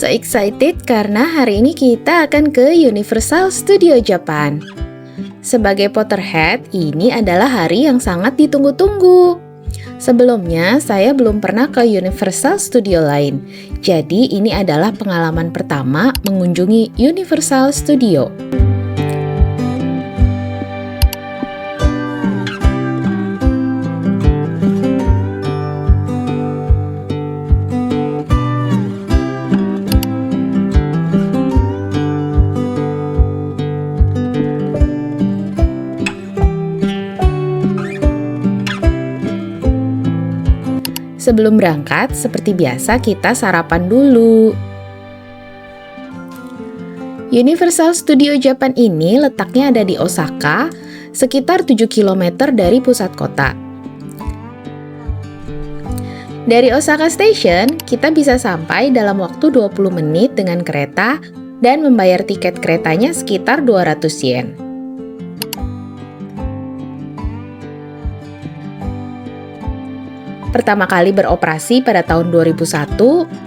So excited karena hari ini kita akan ke Universal Studio Japan. Sebagai Potterhead, ini adalah hari yang sangat ditunggu-tunggu. Sebelumnya, saya belum pernah ke Universal Studio lain. Jadi, ini adalah pengalaman pertama mengunjungi Universal Studio. Sebelum berangkat, seperti biasa kita sarapan dulu. Universal Studio Japan ini letaknya ada di Osaka, sekitar 7 km dari pusat kota. Dari Osaka Station, kita bisa sampai dalam waktu 20 menit dengan kereta dan membayar tiket keretanya sekitar 200 yen. Pertama kali beroperasi pada tahun 2001,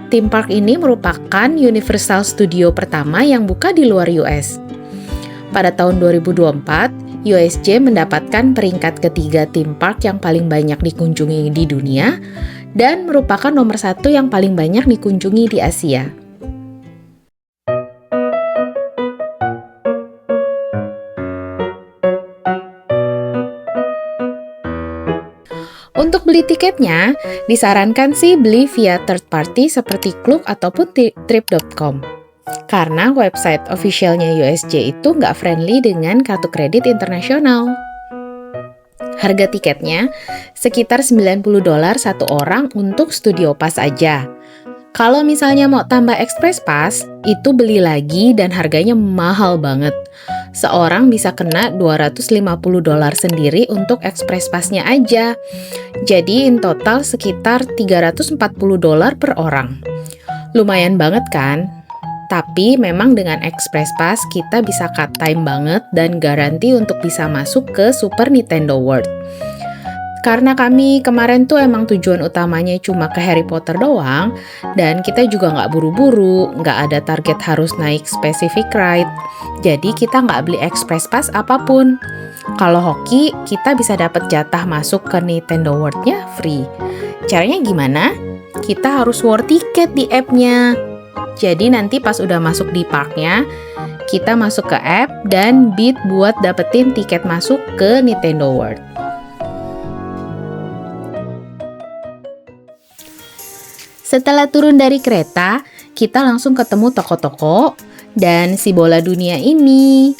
theme park ini merupakan Universal Studio pertama yang buka di luar US. Pada tahun 2024, USJ mendapatkan peringkat ketiga theme park yang paling banyak dikunjungi di dunia dan merupakan nomor satu yang paling banyak dikunjungi di Asia. Untuk beli tiketnya, disarankan sih beli via third party seperti Klook ataupun Trip.com. Karena website officialnya USJ itu nggak friendly dengan kartu kredit internasional. Harga tiketnya sekitar $90 satu orang untuk studio pass aja. Kalau misalnya mau tambah express pass, itu beli lagi dan harganya mahal banget. Seorang bisa kena $250 sendiri untuk express pass-nya aja. Jadi in total sekitar $340 per orang. Lumayan banget kan? Tapi memang dengan express pass kita bisa cut time banget dan garansi untuk bisa masuk ke Super Nintendo World. Karena kami kemarin tuh emang tujuan utamanya cuma ke Harry Potter doang, dan kita juga nggak buru-buru, nggak ada target harus naik specific ride, jadi kita nggak beli express pass apapun. Kalau hoki, kita bisa dapat jatah masuk ke Nintendo World-nya free. Caranya gimana? Kita harus war tiket di app-nya. Jadi nanti pas udah masuk di parknya, kita masuk ke app dan bid buat dapetin tiket masuk ke Nintendo World. Setelah turun dari kereta, kita langsung ketemu toko-toko dan si bola dunia ini.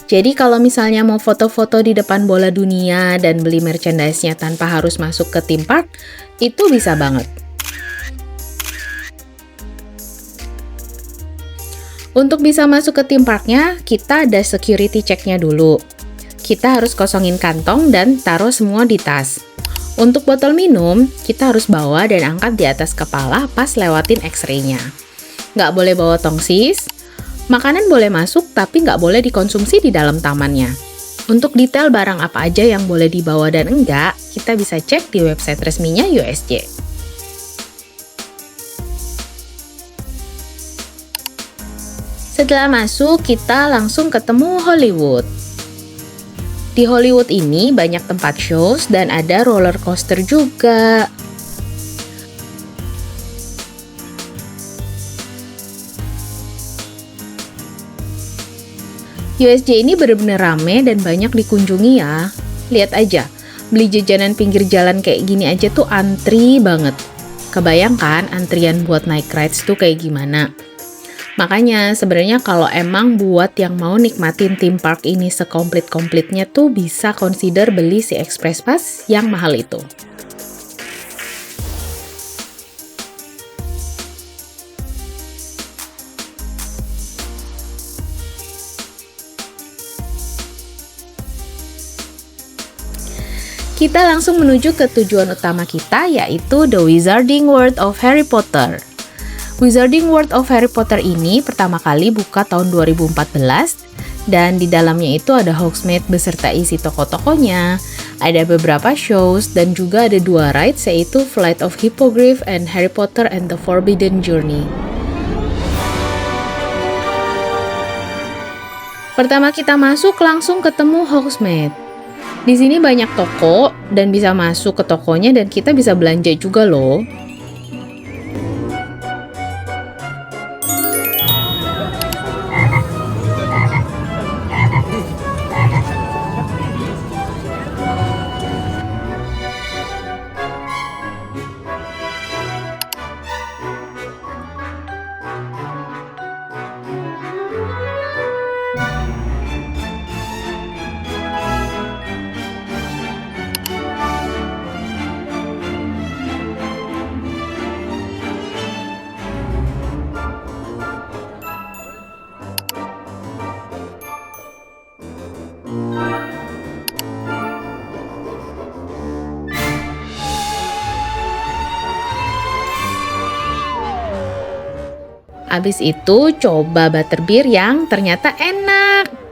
Jadi kalau misalnya mau foto-foto di depan bola dunia dan beli merchandise-nya tanpa harus masuk ke theme park, itu bisa banget. Untuk bisa masuk ke theme park-nya, kita ada security check-nya dulu. Kita harus kosongin kantong dan taruh semua di tas. Untuk botol minum, kita harus bawa dan angkat di atas kepala pas lewatin X-ray-nya. Nggak boleh bawa tongsis, makanan boleh masuk tapi nggak boleh dikonsumsi di dalam tamannya. Untuk detail barang apa aja yang boleh dibawa dan enggak, kita bisa cek di website resminya USJ. Setelah masuk, kita langsung ketemu Hollywood. Di Hollywood ini banyak tempat shows dan ada roller coaster juga. USJ ini benar-benar rame dan banyak dikunjungi ya. Lihat aja, beli jajanan pinggir jalan kayak gini aja tuh antri banget. Kebayangkan antrian buat naik rides tuh kayak gimana? Makanya sebenarnya kalau emang buat yang mau nikmatin theme park ini sekomplit-komplitnya tuh bisa consider beli si express pass yang mahal itu. Kita langsung menuju ke tujuan utama kita, yaitu The Wizarding World of Harry Potter. Wizarding World of Harry Potter ini pertama kali buka tahun 2014 dan di dalamnya itu ada Hogsmeade beserta isi toko-tokonya, ada beberapa shows dan juga ada 2 rides yaitu Flight of Hippogriff and Harry Potter and the Forbidden Journey. Pertama kita masuk langsung ketemu Hogsmeade. Di sini banyak toko dan bisa masuk ke tokonya dan kita bisa belanja juga loh. Habis itu coba butterbeer yang ternyata enak.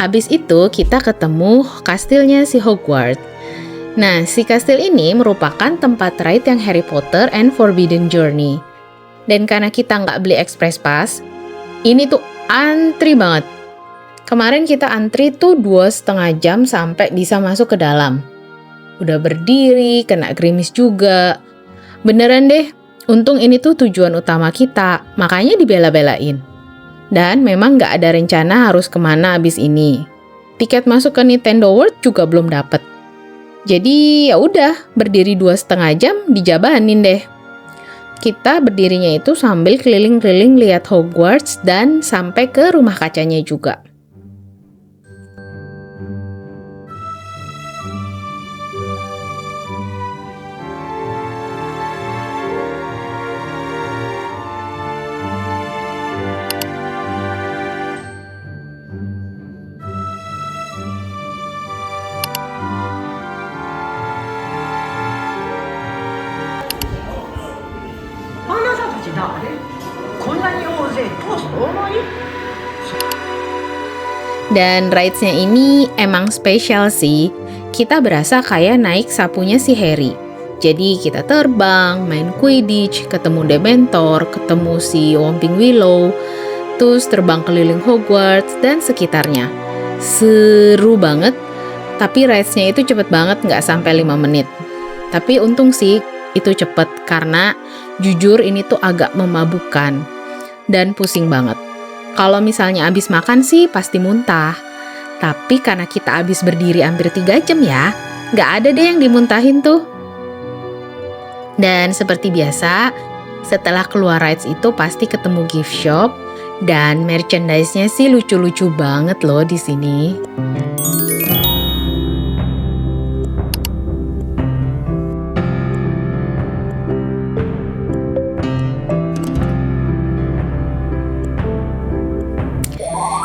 Habis itu kita ketemu kastilnya si Hogwarts. Nah, si kastil ini merupakan tempat ride yang Harry Potter and Forbidden Journey. Dan karena kita nggak beli express pass, ini tuh antri banget. Kemarin kita antri tuh 2,5 jam sampai bisa masuk ke dalam. Udah berdiri, kena gerimis juga. Beneran deh, untung ini tuh tujuan utama kita, makanya dibela-belain. Dan memang nggak ada rencana harus kemana abis ini. Tiket masuk ke Nintendo World juga belum dapet. Jadi ya udah, berdiri 2,5 jam dijabanin deh. Kita berdirinya itu sambil keliling-keliling lihat Hogwarts dan sampai ke rumah kacanya juga. Dan rides-nya ini emang spesial sih. Kita berasa kayak naik sapunya si Harry. Jadi kita terbang, main Quidditch, ketemu Dementor, ketemu si Whomping Willow, terus terbang keliling Hogwarts dan sekitarnya. Seru banget, tapi rides-nya itu cepet banget, nggak sampai 5 menit. Tapi untung sih itu cepet, karena jujur ini tuh agak memabukkan dan pusing banget. Kalau misalnya abis makan sih pasti muntah. Tapi karena kita abis berdiri hampir 3 jam ya, nggak ada deh yang dimuntahin tuh. Dan seperti biasa, setelah keluar rides itu pasti ketemu gift shop. Dan merchandise-nya sih lucu-lucu banget loh di sini.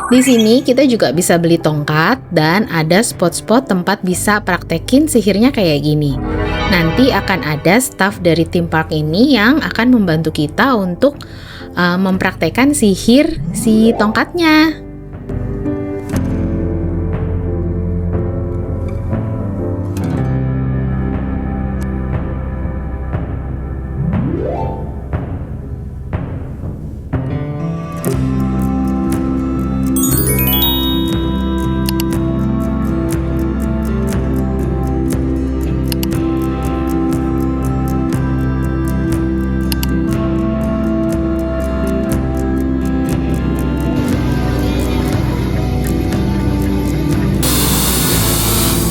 Di sini kita juga bisa beli tongkat dan ada spot-spot tempat bisa praktekin sihirnya kayak gini. Nanti akan ada staff dari theme park ini yang akan membantu kita untuk mempraktekkan sihir si tongkatnya.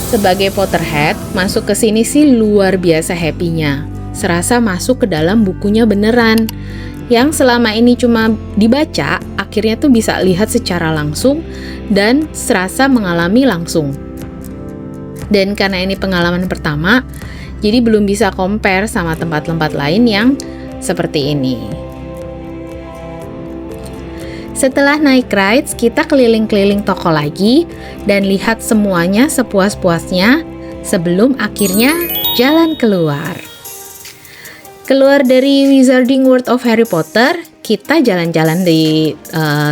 Sebagai Potterhead, masuk ke sini sih luar biasa happy-nya. Serasa masuk ke dalam bukunya beneran. Yang selama ini cuma dibaca, akhirnya tuh bisa lihat secara langsung dan serasa mengalami langsung. Dan karena ini pengalaman pertama, jadi belum bisa compare sama tempat-tempat lain yang seperti ini. Setelah naik rides, kita keliling-keliling toko lagi dan lihat semuanya sepuas-puasnya sebelum akhirnya jalan keluar. Keluar dari Wizarding World of Harry Potter, kita jalan-jalan di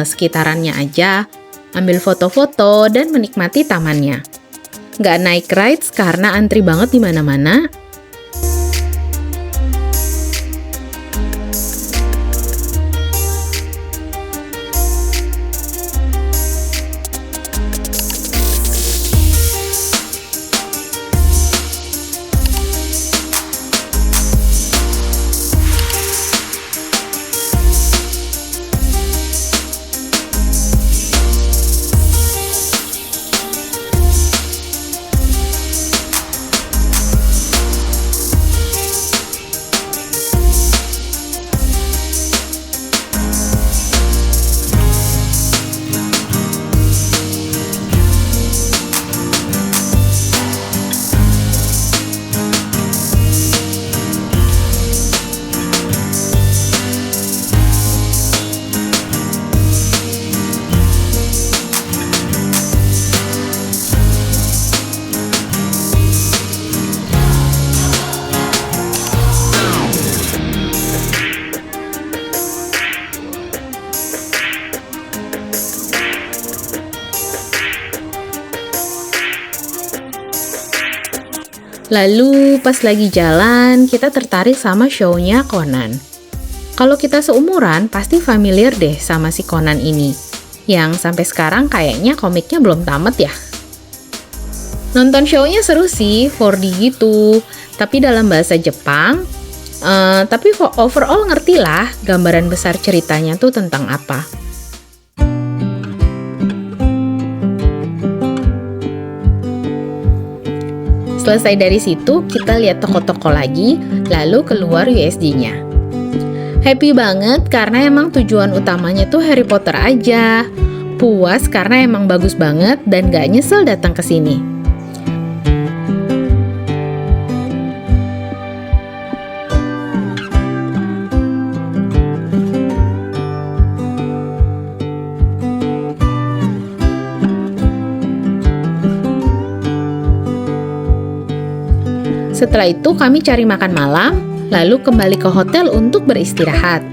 sekitarannya aja, ambil foto-foto dan menikmati tamannya. Nggak naik rides karena antri banget di mana-mana. Lalu pas lagi jalan, kita tertarik sama show-nya Conan. Kalau kita seumuran, pasti familiar deh sama si Conan ini. Yang sampai sekarang kayaknya komiknya belum tamat ya. Nonton show-nya seru sih, 4D gitu. Tapi dalam bahasa Jepang. Tapi overall ngerti lah gambaran besar ceritanya tuh tentang apa. Selesai dari situ, kita lihat toko-toko lagi, lalu keluar USJ-nya. Happy banget karena emang tujuan utamanya tuh Harry Potter aja. Puas karena emang bagus banget dan gak nyesel datang ke sini. Setelah itu kami cari makan malam, lalu kembali ke hotel untuk beristirahat.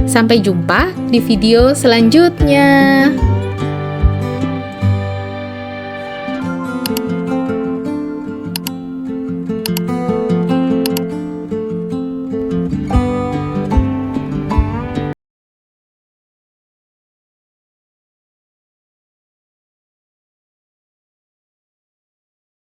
Sampai jumpa di video selanjutnya.